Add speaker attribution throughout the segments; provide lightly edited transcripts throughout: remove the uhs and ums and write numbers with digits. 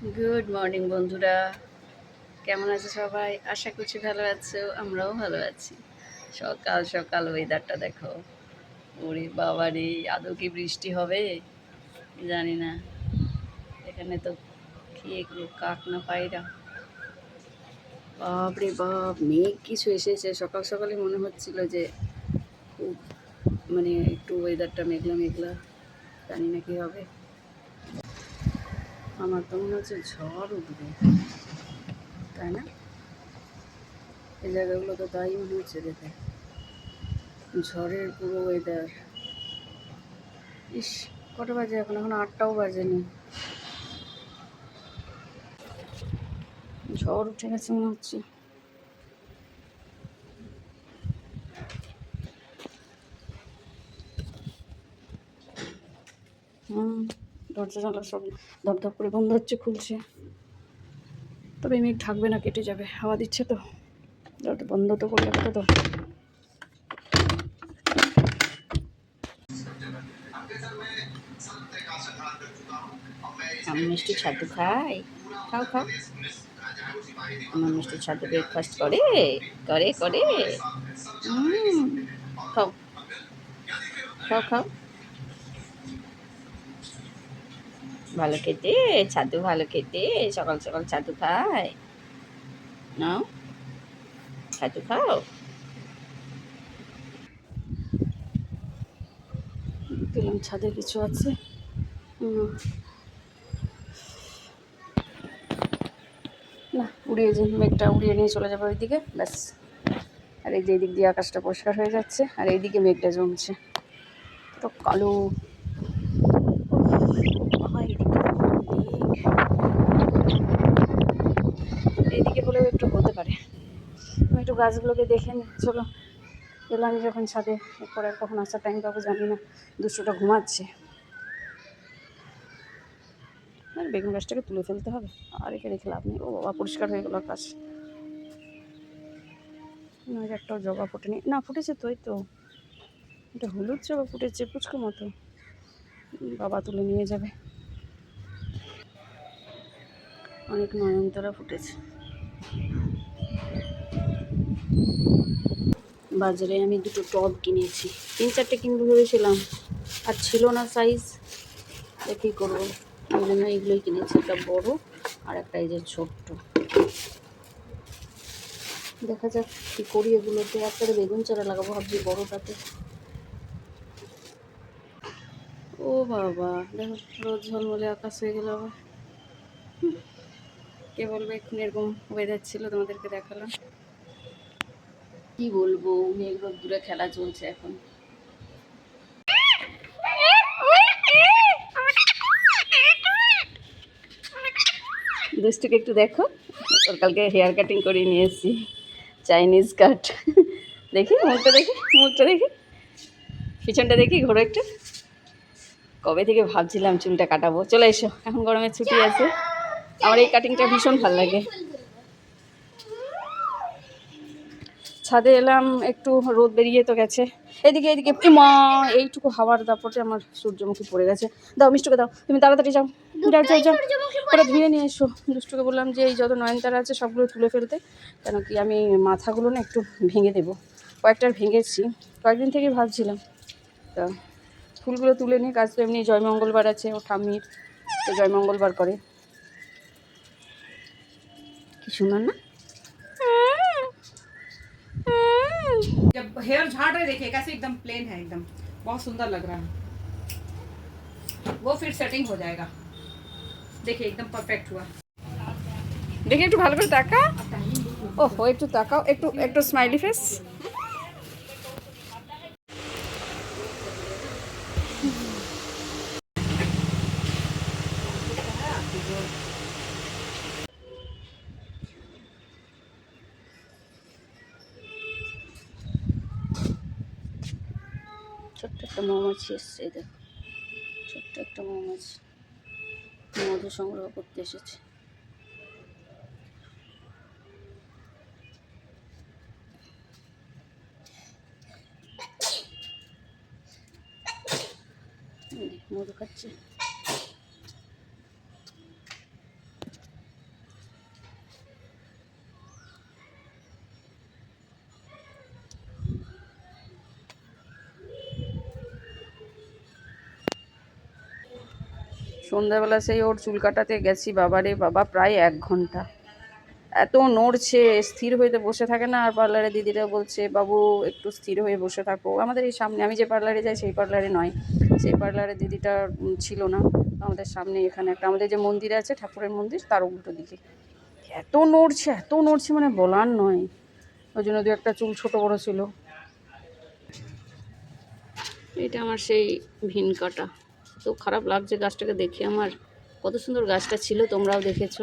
Speaker 1: Good morning বন্ধুরা, কেমন আছে সবাই? আশা করছি ভালো আছো, আমরাও ভালো আছি। সকাল সকাল ওয়েদারটা দেখো। ওরে বাবা রে, আদৌ কি বৃষ্টি হবে জানি না। এখানে তো কি এগুলো, কাক না পায়রা? বাপ রে বাপ, মেঘ কিছু এসেছে। সকাল সকালে মনে হচ্ছিল যে খুব মানে একটু ওয়েদারটা মেঘলা মেঘলা, জানি না কি হবে। আমার তো মনে হচ্ছে ঝড় উঠবে, তাই না? এই জায়গাগুলো তো তাই মনে হচ্ছে দেখে, ঝড়ের পুরো ওয়েদার। ইস, কটা বাজে এখন? এখন 8টাও বাজেনি। ঝড় উঠে গেছে মনে হচ্ছে। হুম, দরজা জানলা সব ধপধপ করে বন্ধ হচ্ছে, খুলছে। তবে মেঘ থাকবে না, কেটে যাবে। হাওয়া দিচ্ছে তো, দরজা বন্ধ তো করলে কত তো। আমি মিষ্টি ছাতু খাই। খাও খাও। আমার মিষ্টি ছাতু ব্রেকফাস্ট করে করে করে। খাও খাও খাও। ভালো খেতে, ছাতু ভালো খেতে। সকাল সকাল ছাতু খায়। নাও, ছাতু খাও। দেখলাম ছাদে কিছু আছে। না, উড়িয়ে যে মেঘটা উড়িয়ে নিয়ে চলে যাবে ওইদিকে, ব্যাস। আর এই যে এই দিক দিয়ে আকাশটা পরিষ্কার হয়ে যাচ্ছে, আর এইদিকে মেঘটা জমছে তো কালো। এইদিকে হলেও একটু হতে পারে। আমি একটু গাছগুলোকে দেখে নিই, চলো। এলাম যখন ছাদে, এরপরে আর কখন আসার টাইম পাবো জানি না। দুষ্টুটা ঘুমাচ্ছে। আর বেগুন গাছটাকে তুলে ফেলতে হবে, আর একে রেখে লাভ নেই। ও বাবা, পরিষ্কার হয়ে গেল আকাশ। না, একটাও জবা ফোটেনি। না, ফুটেছে তো, এই তো এটা হলুদ জবা ফুটেছে পুচকু মতো। বাবা তুলে নিয়ে যাবে। অনেক নয়নতারা ফুটেছে। বাজারে আমি দুটো টব কিনেছি। 3-4টে কিনবো ভেবেছিলাম, আর ছিল না সাইজ। কী করবো, ওই জন্য এগুলোই কিনেছি। একটা বড় আর একটা এই যে ছোট্ট। দেখা যাক কী করি এগুলোতে। একটা বেগুন চারা লাগাবো ভাবছি বড়টাতে। ও বাবা, দেখো রোদ ঝলমলে আকাশ হয়ে গেল আবার। কে বলবে এক্ষুনি এরকম ওয়েদার ছিল, তোমাদেরকে দেখালাম। কি বলবো, মেঘ রোদ দূরে খেলা চলছে এখন। দুষ্টুকে একটু দেখো, ওর কালকে হেয়ার কাটিং করে নিয়ে এসেছি, চাইনিজ কাট। দেখি মুখটা, দেখি মুখটা, দেখি পিছনটা, দেখি ঘোরো একটু। কবে থেকে ভাবছিলাম চুলটা কাটাবো। চলে এসো, এখন গরমের ছুটি আছে। আমার এই কাটিংটা ভীষণ ভালো লাগে। ছাদে এলাম একটু, রোদ বেরিয়ে তো গেছে। এদিকে এদিকে মা, এইটুকু হাওয়ার দাপটে আমার সূর্যমুখী পড়ে গেছে। দাও মিষ্টুকে দাও, তুমি তাড়াতাড়ি যাও, যাও যাও যাও, ওটা ধুয়ে নিয়ে এসো। দুষ্টুকে বললাম যে এই যত নয়নতারা আছে সবগুলো তুলে ফেলতে, কেন কি আমি মাথাগুলো না একটু ভেঙে দেবো। কয়েকটার ভেঙেছি, কয়েকদিন থেকে ভাবছিলাম। তা ফুলগুলো তুলে নিয়ে, কাজ তো এমনি জয়মঙ্গলবার আছে ও ঠাম্মির, তো জয়মঙ্গলবার করে। কি সুন্দর না?
Speaker 2: जब हेयर झाड़ रहे देखिए कैसे एकदम प्लेन है, एकदम बहुत सुंदर लग रहा है। वो फिर सेटिंग हो जाएगा। देखिए एकदम परफेक्ट हुआ।
Speaker 1: দেখি একটু ভালো করে তাকা। ওহো, একটু তাকাও, একটু একটু স্মাইলি ফেস। ছোট্ট একটা মৌমাছি এসছে, এই দেখো, ছোট্ট একটা মৌমাছি মধু সংগ্রহ করতে এসেছে। মধু খাচ্ছে। সন্ধ্যাবেলা সেই ওর চুল কাটাতে গেছি, বাবারে বাবা প্রায় 1 ঘন্টা। এত নড়ছে, স্থির হইতে বসে থাকে না। আর পার্লারে দিদিরা বলছে বাবু একটু স্থির হয়ে বসে থাকো। আমাদের এই সামনে, আমি যে পার্লারে যাই সেই পার্লারে নয়, সেই পার্লারে দিদিটা ছিল না। আমাদের সামনে এখানে একটা, আমাদের যে মন্দির আছে ঠাকুরের মন্দির, তার উল্টো দিকে এত নড়ছে মানে বলার নয়। ওই জন্য 2-1টা চুল ছোট বড় ছিল। এটা আমার সেই ভিন কাটা। তো খারাপ লাগছে গাছটাকে দেখে আমার। কত সুন্দর গাছটা ছিল, তোমরাও দেখেছো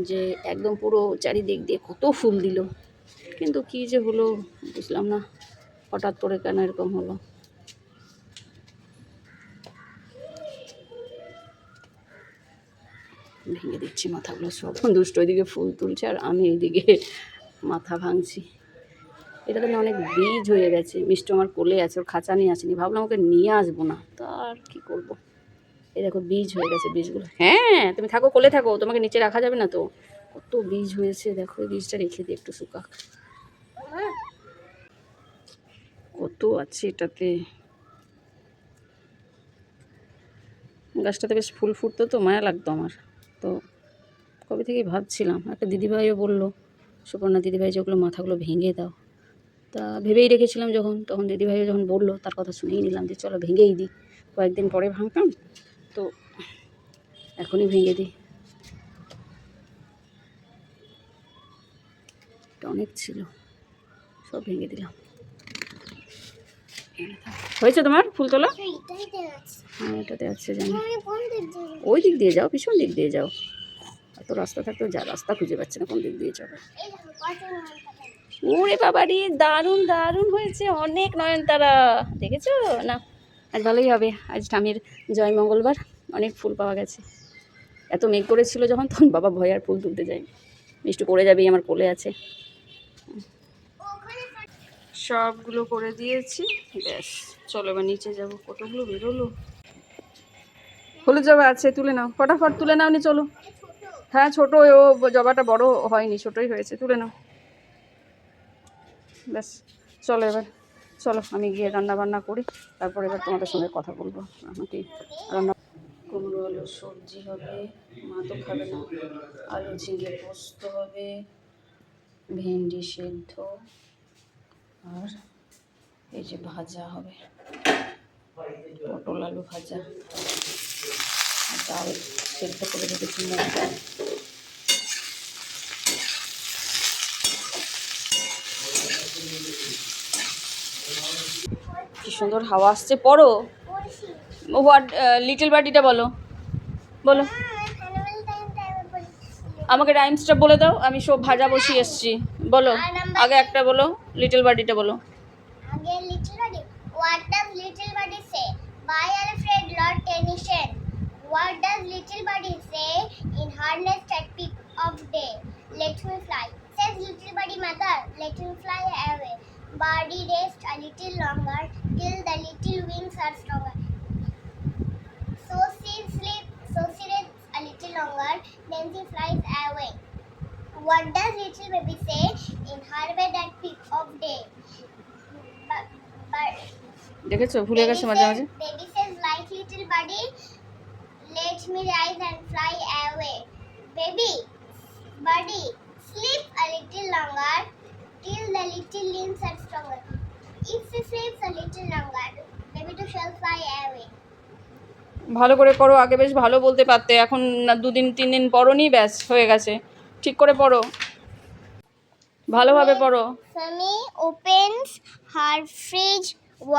Speaker 1: যে একদম পুরো চারিদিক দিয়ে কত ফুল দিল। কিন্তু কি যে হলো বুঝলাম না, হঠাৎ করে কেন এরকম হলো। ভেঙে দিচ্ছি মাথাগুলো সব। দুষ্ট ওইদিকে ফুল তুলছে আর আমি এইদিকে মাথা ভাঙছি। এটাতে না অনেক বীজ হয়ে গেছে। মিষ্টি আমার কোলে আছে, ওর খাঁচা নিয়ে আসেনি, ভাবলাম ওকে নিয়ে আসবো না, তা আর কী করবো। এই দেখো বীজ হয়ে গেছে বীজগুলো। হ্যাঁ তুমি থাকো, কোলে থাকো, তোমাকে নিচে রাখা যাবে না তো। কত বীজ হয়েছে দেখো, এই বীজটা রেখে দিই একটু শুকাক। কত আছে এটাতে। গাছটাতে বেশ ফুল ফুটতো, তো মায়া লাগতো আমার। তো কবে থেকেই ভাবছিলাম, একটা দিদিভাইও বললো সুপর্ণা দিদিভাই যেগুলো মাথাগুলো ভেঙে দাও। তা ভেবেই রেখেছিলাম যখন, তখন দিদিভাইও যখন বললো তার কথা শুনেই নিলাম যে চলো ভেঙেই দিই। কয়েকদিন পরে ভাঙতাম, তো এখনই ভেঙে দিই। এটা অনেক ছিল, সব ভেঙে দিলাম। হয়েছে তোমার ফুল তোলা? হ্যাঁ এটাতে আছে জানি। ওই দিক দিয়ে যাও, পিছন দিক দিয়ে যাও। এত রাস্তা থাকতেও যা রাস্তা খুঁজে পাচ্ছে না কোন দিক দিয়ে যাবে। ওরে বাবারি, দারুণ দারুণ হয়েছে অনেক নয়নতারা, দেখেছো না? আজ ভালোই হবে, আজ স্বামীর জয় মঙ্গলবার, অনেক ফুল পাওয়া গেছে। এত মেঘ করেছিল যখন, তখন বাবা ভয় আর ফুল তুলতে যায়। মিষ্টি পড়ে যাবেই, আমার কোলে আছে। সবগুলো করে দিয়েছি, ব্যাস চলো এবার নিচে যাবো। কতগুলো বেরোলো। হলুদ জবা আছে, তুলে নাও ফটাফট, তুলে নাও নি চলো। হ্যাঁ ছোটো, ও জবাটা বড় হয়নি, ছোটোই হয়েছে, তুলে নাও। ব্যাস চলো এবার, চলো আমি গিয়ে রান্না বান্না করি, তারপর এবার তোমাদের সঙ্গে কথা বলবো। আমাকে রান্না, কুমড়ো আলু সবজি হবে, মা তো খাবে না। আলু ঝিঙে পোস্ত হবে, ভেন্ডি সেদ্ধ, আর এই যে ভাজা হবে, পটল আলু ভাজা, আর ডাল সেদ্ধ করে রেখেছি, মুগ ডাল। কি সুন্দর হাওয়া আসছে। পড়ো, হোয়াট লিটল বার্ডিটা বলো, বলো আমাকে রাইমসটা বলে দাও। আমি সব ভাজা বসিয়ে এসছি, বলো আগে একটা বলো, লিটল বার্ডিটা বলো।
Speaker 3: আগে little birdie, what does little birdie say? By Alfred Lord Tennyson. What does little birdie say in her nest at peep of day? Let me fly, says little birdie mother, let me fly away. Birdie rest a little longer till the little wings are stronger. So she sleeps, so she rests a little longer, then she flies away. What does little baby say in her bed at peep of day? But
Speaker 1: দেখেছো ভুলে গেছে মাঝে মাঝে।
Speaker 3: baby says like little birdie, let me rise and fly away. Baby birdie, sleep a little longer till the little limbs are stronger. If she sleeps a little longer, baby too shall fly away.
Speaker 1: ভালো করে পড়ো, আগে বেশ ভালো বলতে পারতে, এখন 2-3 দিন পড়োনি, ব্যাস হয়ে গেছে। ঠিক করে পড়ো, ভালোভাবে পড়ো।
Speaker 3: Sammy opens her fridge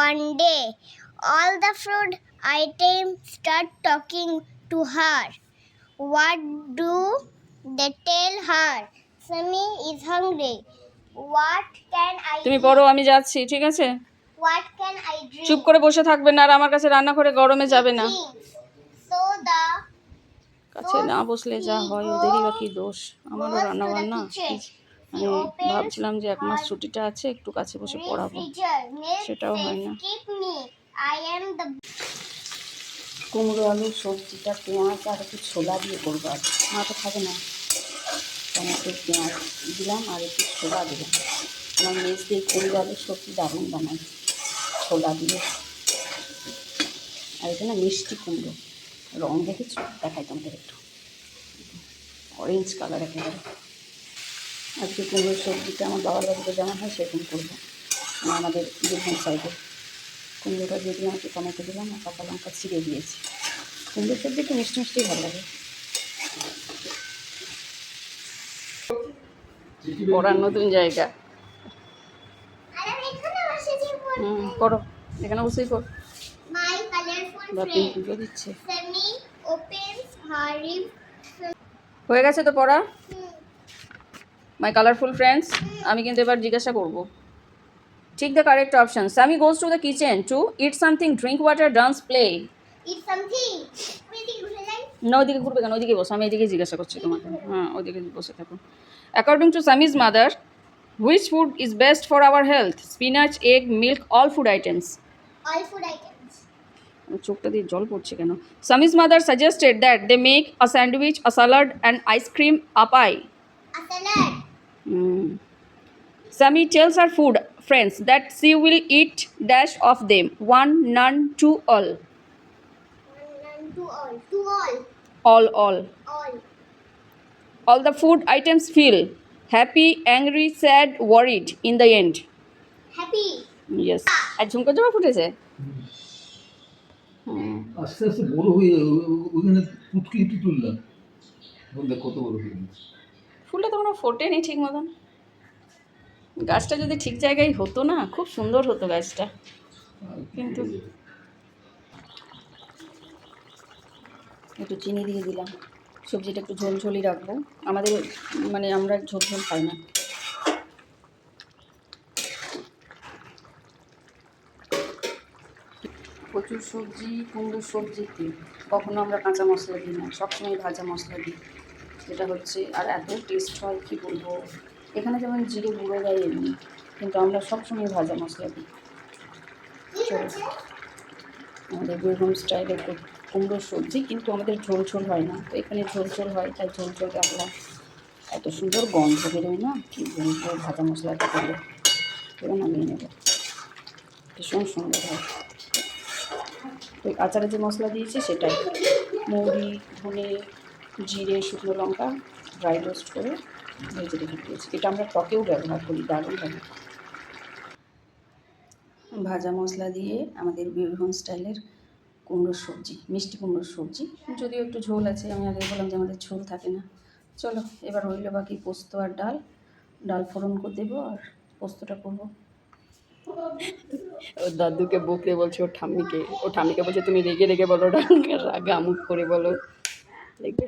Speaker 3: one day. All the food items start talking to her. What do they tell her? Sammy is hungry. What can I
Speaker 1: তুমি
Speaker 3: eat?
Speaker 1: পড়ো, আমি যাচ্ছি, ঠিক আছে?
Speaker 3: What can I drink?
Speaker 1: চুপ করে বসে থাকবে না, আর আমার কাছে রান্না করে গরমে যাবে না।
Speaker 3: So the
Speaker 1: কাছে না বসলে যা হয়, ওদেরই বা কি দোষ, আমারও রান্না বান্না। মানে ভাবছিলাম যে 1 মাস ছুটিটা আছে, একটু কাছে বসে পড়াবো, সেটাও হয় না।
Speaker 3: keep me. I am the
Speaker 1: কুমড়ো আলু সবজিটা পেঁয়াজ আর একটু ছোলা দিয়ে করবো, আর মা তো খাবে না। টমেটো পেঁয়াজ দিলাম আর একটু ছোলা দিলাম। আমার মেজ দিয়ে কুমড়ো আলুর সবজি দারুণ বানাই ছোলা দিয়ে। আর এটা না মিষ্টি কুমড়ো, রং দেখেছো, দেখাই তোমাদের একটু, অরেঞ্জ কালার একেবারে। আজকে কুমড়োর সবজিটা আমার বাবার বাড়িতে যেমন হয় সেরকম করবো। আমাদের বীরভূম সাইডে কুমড়োটা দিয়ে দিলাম, একটু টমেটো দিলাম আর কাঁচা লঙ্কা ছিঁড়ে দিয়েছি। কুমড়োর সবজি একটু মিষ্টি মিষ্টি ভালো লাগে। পড়ার নতুন জায়গা।
Speaker 3: আর আমি এখানে বসেছি
Speaker 1: করো, এখানে বসেই কর।
Speaker 3: মাই কালারফুল
Speaker 1: বাপি
Speaker 3: ফ্রেন্ড
Speaker 1: পুজো দিচ্ছে।
Speaker 3: সেমি ওপেন্স হার
Speaker 1: হয়ে গেছে তো পড়া? মাই কালারফুল ফ্রেন্ডস, আমি কিন্তু এবার জিজ্ঞাসা করবো। ঠিক the correct option. Sammy goes to the kitchen to eat something, drink water, dance, play.
Speaker 3: Eat something. আমি এদিকে ঘুরে যাই।
Speaker 1: না, ওইদিকে ঘুরবে কেন? ওইদিকে বসো, আমি এদিকে জিজ্ঞাসা করছি তোমাকে। হ্যাঁ, ওইদিকে বসে থাকো। According to Sami's mother, which food is best for our health? Spinach, egg, milk, all food items.
Speaker 3: All food items.
Speaker 1: চোখটা দিয়ে জল পড়ছে কেন? Sami's mother suggested that they make a sandwich, a salad and ice cream, a pie.
Speaker 3: A salad.
Speaker 1: Sami tells her food friends that she will eat dash of them, one, none, two, all.
Speaker 3: One to all. To all.
Speaker 1: All, all.
Speaker 3: All.
Speaker 1: All the food items feel happy, angry, sad, worried in the end.
Speaker 3: Happy.
Speaker 1: Yes. আর ঝুমকো জামা ফুটেছে?
Speaker 4: আস্তে আস্তে বড় হয়ে ওইখানে পুটকি একটু তুললাম, এখন দেখ কত বড় হয়ে গেছে।
Speaker 1: ফুলটা তো কোনো ফোটেনি ঠিক মতন। গাছটা যদি ঠিক জায়গায় হতো না, খুব সুন্দর হতো গাছটা, কিন্তু একটু চিনি দিয়ে দিলাম। সবজিটা একটু ঝোলঝোলই রাখবো, আমাদের মানে আমরা ঝোল খাই না। প্রচুর সবজি, কুমড়োর সবজিতে কখনো আমরা কাঁচা মশলা দিই না, সবসময় ভাজা মশলা দিই, যেটা হচ্ছে আর এত টেস্ট হয় কী বলবো। এখানে যেমন জিরে গুঁড়ো দেয় এমনি, কিন্তু আমরা সবসময় ভাজা মশলা দিই। চলো, আমাদের বীরভূম স্টাইলের কুমড়োর সবজি, কিন্তু আমাদের ঝোল হয় না, তো এখানে ঝোল হয়, তাই ঝোল রাখলাম। এত সুন্দর গন্ধ বেরোয় না, কী বলবো, ভাজা মশলাটা দিলে। এবার নামিয়ে নেব, ভীষণ সুন্দর হয়। ওই আচারে যে মশলা দিয়েছি সেটাই, মৌরি, ধনে, জিরে, শুকনো লঙ্কা ড্রাই রোস্ট করে ভেজে রেখে দিয়েছি। এটা আমরা টকেও ব্যবহার করি, দারুণ লাগে। ভাজা মশলা দিয়ে আমাদের বীরভূম স্টাইলের কুমড়োর সবজি, মিষ্টি কুমড়োর সবজি, যদিও একটু ঝোল আছে। আমি আগে বললাম যে আমাদের ঝোল থাকে না। চলো, এবার হইল বাকি পোস্ত আর ডাল ফোড়ন করে দেবো আর পোস্তটা করবো। ওর দাদুকে বকরে বলছে ওর ঠাম্মিকে বলছে তুমি রেগে বলো, রাগা মুখ করে বলো, দেখবে।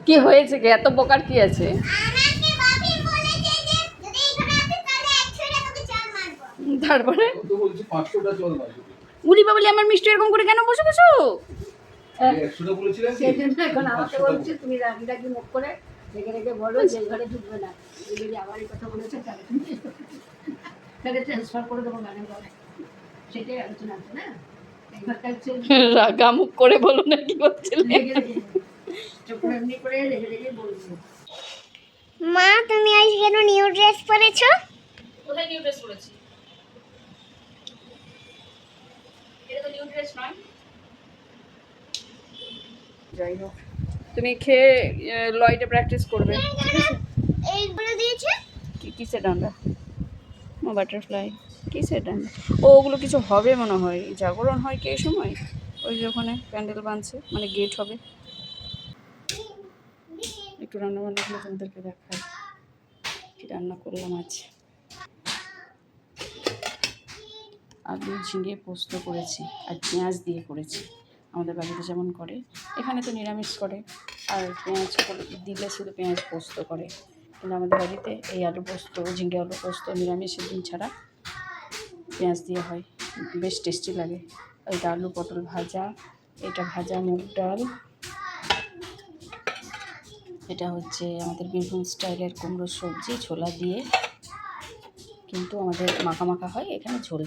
Speaker 1: কি হয়েছে, কি এত বকার কি আছে?
Speaker 3: আমাকে বাবি বলেছে যে যদি এখানে আসিস তাহলে 100 টাকা তোকে চাল মারবো।
Speaker 1: তারপরে
Speaker 4: তো বলছি 500টা জল মারবে,
Speaker 1: উলি বাবলি আমার মিষ্টি এরকম করে কেন বসে
Speaker 4: 100টা বলেছিলেন কি?
Speaker 5: সেজন্য এখন আমাকে
Speaker 4: 500টা
Speaker 5: বলছে তুমি রাগি মুখ করে রেগে বলো যে ঘরে ঢুকবে না। এই যদি আমার এই কথা বলেছে তাহলে ট্রান্সফার করে দেবো গানের ঘরে। সেটাই আলোচনা আছে না? এই ঘরটা হচ্ছে
Speaker 1: রাগা মুখ করে বলো না, কি বলছিলে?
Speaker 5: চোখ এমনি করে রেগে বলবো।
Speaker 3: মা তুমি আজ কেন নিউ ড্রেস পরেছো?
Speaker 1: কোথায় নিউ ড্রেস পরেছি? এটা তো নিউ ড্রেস নয়। যাই হোক, তুমি খেয়ে লয়টা প্র্যাকটিস করবে, ঠিক আছে?
Speaker 3: এইগুলো দিয়েছে?
Speaker 1: কিসের ডান্ডা? বাটারফ্লাই কিসের ডান্ডা? ওগুলো কিছু হবে মনে হয়, জাগরণ হয় কি এই সময়, ওই যে ওখানে প্যান্ডেল বাঁধছে, মানে গেট হবে। একটু রান্নাবান্না করে তোমাদেরকে দেখাই কি রান্না করলাম আজ। আলু ঝিঙে পোস্ত করেছি আর পেঁয়াজ দিয়ে করেছি, আমাদের বাড়িতে যেমন করে। এখানে তো নিরামিষ করে, আর পেঁয়াজ দিলে শুধু পেঁয়াজ পোস্ত করে, কিন্তু আমাদের বাড়িতে এই আলু পোস্ত, ঝিঙে আলু পোস্ত নিরামিষের দিন ছাড়া পেঁয়াজ দিয়ে হয়, বেশ টেস্টি লাগে। ওইটা আলু পটল ভাজা, এটা ভাজা মুগ ডাল, এটা হচ্ছে আমাদের বীরভূম স্টাইলের কুমড়োর সবজি ছোলা দিয়ে, কিন্তু আমাদের মাখা হয়, এখানে ঝোল।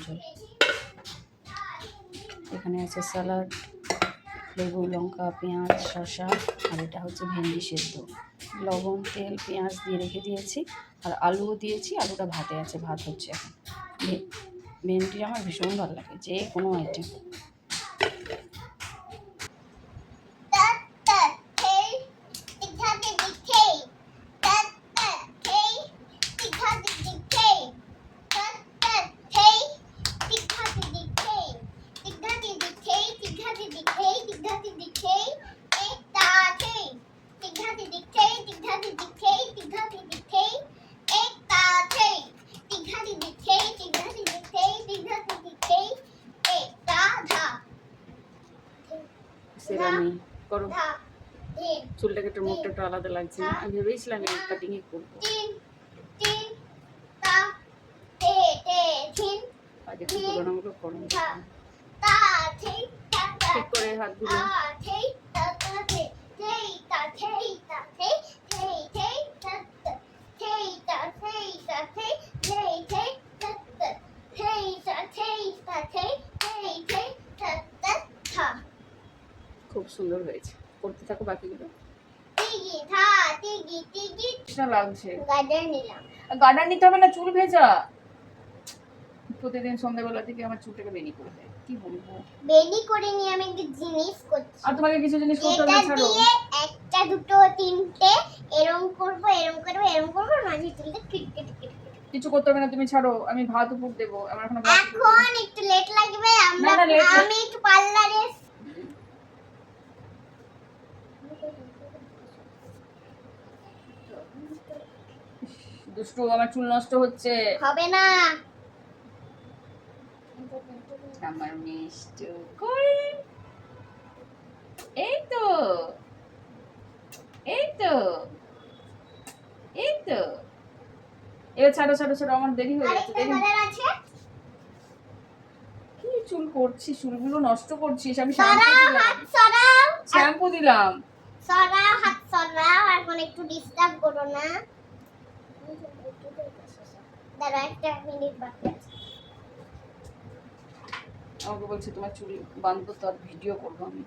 Speaker 1: এখানে আছে স্যালাড, লেবু, লঙ্কা, পেঁয়াজ, শসা, আর এটা হচ্ছে ভেন্ডি সেদ্ধ। লবণ, তেল, পেঁয়াজ দিয়ে রেখে দিয়েছি, আর আলুও দিয়েছি, আলুটা ভাতে আছে, ভাত হচ্ছে এখন। ভেন্ডি আমার ভীষণ ভালো লাগে, যে কোনো আইটেম। সেরামি করো, চুলটাকে একটু মুখটা একটু আলাদা লাগছে না, আমি ভেবেছিলাম এই কাটিংই করবো, আজ একটু তুলনামূলক করো, ঠিক করে হাতগুলো। খুব সুন্দর হয়েছে, করতে থাকো বাকিগুলো। লাগছে গার্ডার নিতে হবে না, চুল ভেজা। প্রতিদিন সন্ধ্যাবেলা থেকে আমার চুলটাকে বেনি করে দেয়, কি বলবো।
Speaker 3: বেনি করে নিয়ে আমি একটা জিনিস করছি।
Speaker 1: আর তোমাকে কিছু জিনিস করতে হবে, ছাড়ো।
Speaker 3: একটা দুটো তিনটে এরকম করব, মাঝে চুলটা কেটে
Speaker 1: কিছু করতে হবে না, তুমি ছাড়ো। আমি ভাত উপর দেবো, আমার এখন ভাত
Speaker 3: এখন একটু লেট লাগবে। আমি একটু পার্লারে
Speaker 1: দুষ্টু, আমার চুল নষ্ট হচ্ছে।
Speaker 3: হবে না।
Speaker 1: আমার মিষ্টি কই, এই তো এবার ছাড়ো, আমার দেরি হয়ে যাচ্ছে।
Speaker 3: আরেকটা কালার আছে।
Speaker 1: কি চুল করছিস, চুলগুলো নষ্ট করছিস। আমি
Speaker 3: হাত সরাও,
Speaker 1: শ্যাম্পু দিলাম।
Speaker 3: হাত সরাও। এখন একটু ডিস্টার্ব করো না। দাঁড়া, একটা মিনিট বাকি আছে।
Speaker 1: আমাকে বলছে তোমার চুল বাঁধবো, তো আর ভিডিও করবো আমি।